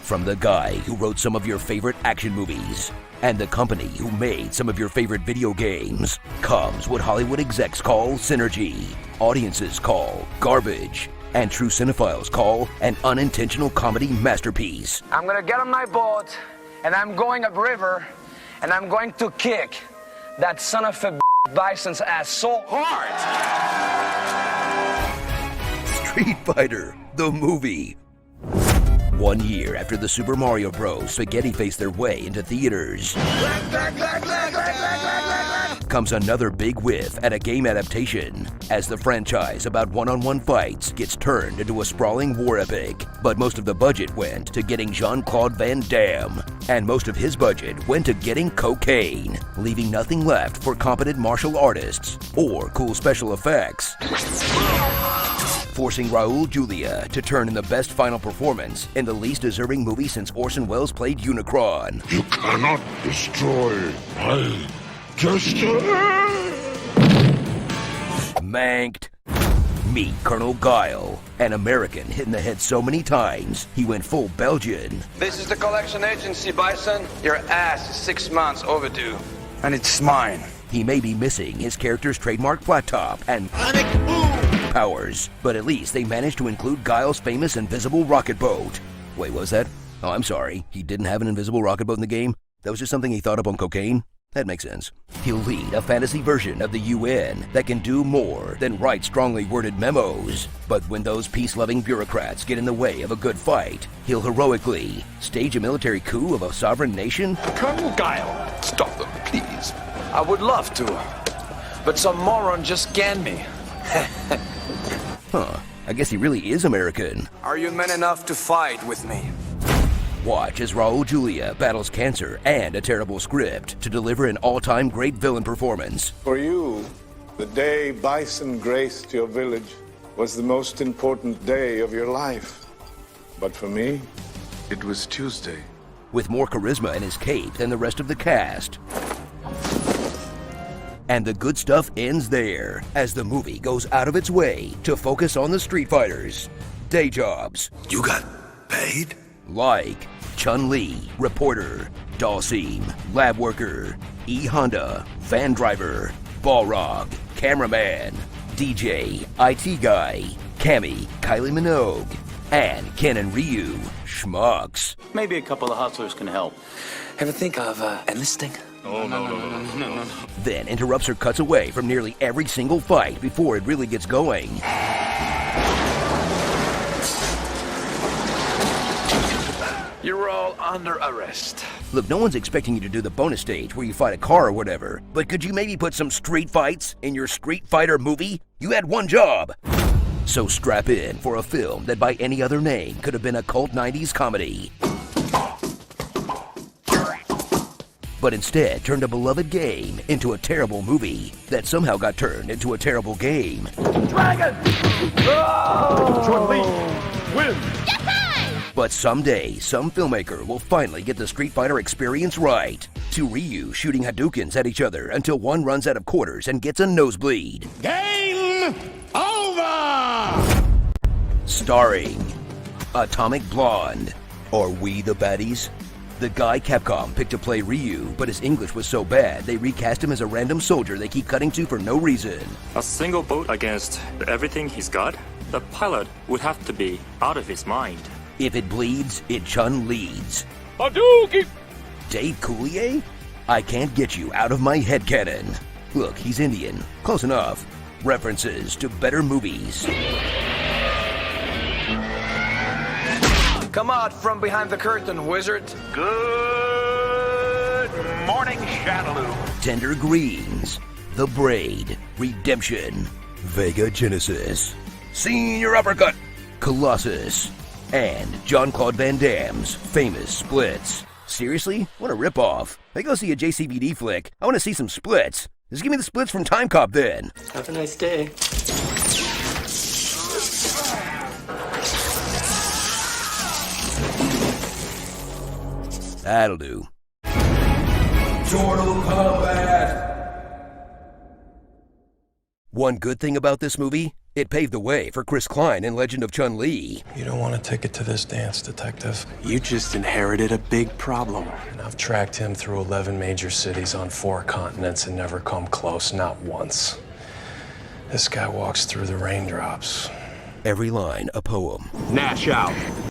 From the guy who wrote some of your favorite action movies and the company who made some of your favorite video games comes what Hollywood execs call synergy, audiences call garbage, and true cinephiles call an unintentional comedy masterpiece. I'm gonna get on my boat, and I'm going upriver, and I'm going to kick that son of a bison's ass so hard. Street Fighter, the movie. 1 year after the Super Mario Bros. Spaghetti faced their way into theaters, comes another big whiff at a game adaptation as the franchise about one-on-one fights gets turned into a sprawling war epic. But most of the budget went to getting Jean-Claude Van Damme, and most of his budget went to getting cocaine, leaving nothing left for competent martial artists or cool special effects, forcing Raul Julia to turn in the best final performance in the least deserving movie since Orson Welles played Unicron. You cannot destroy my destiny. Manked. Meet Colonel Guile, an American hit in the head so many times he went full Belgian. This is the collection agency, Bison. Your ass is 6 months overdue, and it's mine. He may be missing his character's trademark flat top and powers, but at least they managed to include Guile's famous invisible rocket boat. Wait, what was that? Oh, I'm sorry. He didn't have an invisible rocket boat in the game? That was just something he thought up on cocaine? That makes sense. He'll lead a fantasy version of the UN that can do more than write strongly worded memos. But when those peace-loving bureaucrats get in the way of a good fight, he'll heroically stage a military coup of a sovereign nation? Colonel Guile, stop them, please. I would love to, but some moron just scanned me. Huh, I guess he really is American. Are you men enough to fight with me? Watch as Raul Julia battles cancer and a terrible script to deliver an all-time great villain performance. For you, the day Bison graced your village was the most important day of your life. But for me, it was Tuesday. With more charisma in his cape than the rest of the cast. And the good stuff ends there, as the movie goes out of its way to focus on the Street Fighters' day jobs. You got paid? Like Chun-Li, reporter, Dalsim, lab worker, E. Honda, van driver, Balrog, cameraman, DJ, IT guy, Cammy, Kylie Minogue, and Ken and Ryu, schmucks. Maybe a couple of hustlers can help. Ever think of enlisting? No. Then interrupts or cuts away from nearly every single fight before it really gets going. You're all under arrest. Look, no one's expecting you to do the bonus stage where you fight a car or whatever, but could you maybe put some street fights in your Street Fighter movie? You had one job. So strap in for a film that by any other name could have been a cult 90s comedy, but instead turned a beloved game into a terrible movie that somehow got turned into a terrible game. Dragon! Oh! Chun-Li, win! But someday, some filmmaker will finally get the Street Fighter experience right. To Ryu shooting Hadoukens at each other until one runs out of quarters and gets a nosebleed. Game over! Starring Atomic Blonde. Are we the baddies? The guy Capcom picked to play Ryu, but his English was so bad they recast him as a random soldier they keep cutting to for no reason. A single boat against everything he's got? The pilot would have to be out of his mind. If it bleeds, it Chun leads. Hadouken! Dave Coulier? I can't get you out of my headcanon. Look, he's Indian. Close enough. References to better movies. Come out from behind the curtain, wizard. Good morning, Shadaloo. Tender Greens. The Braid. Redemption. Vega Genesis. Senior Uppercut. Colossus. And Jean-Claude Van Damme's famous splits. Seriously? What a ripoff. I go see a JCVD flick. I want to see some splits. Just give me the splits from Time Cop then. Have a nice day. That'll do. Mortal Kombat! One good thing about this movie, It paved the way for Chris Klein in Legend of Chun-Li. You don't want a ticket to this dance, Detective. You just inherited a big problem. And I've tracked him through 11 major cities on 4 continents and never come close, not once. This guy walks through the raindrops. Every line a poem. Nash out.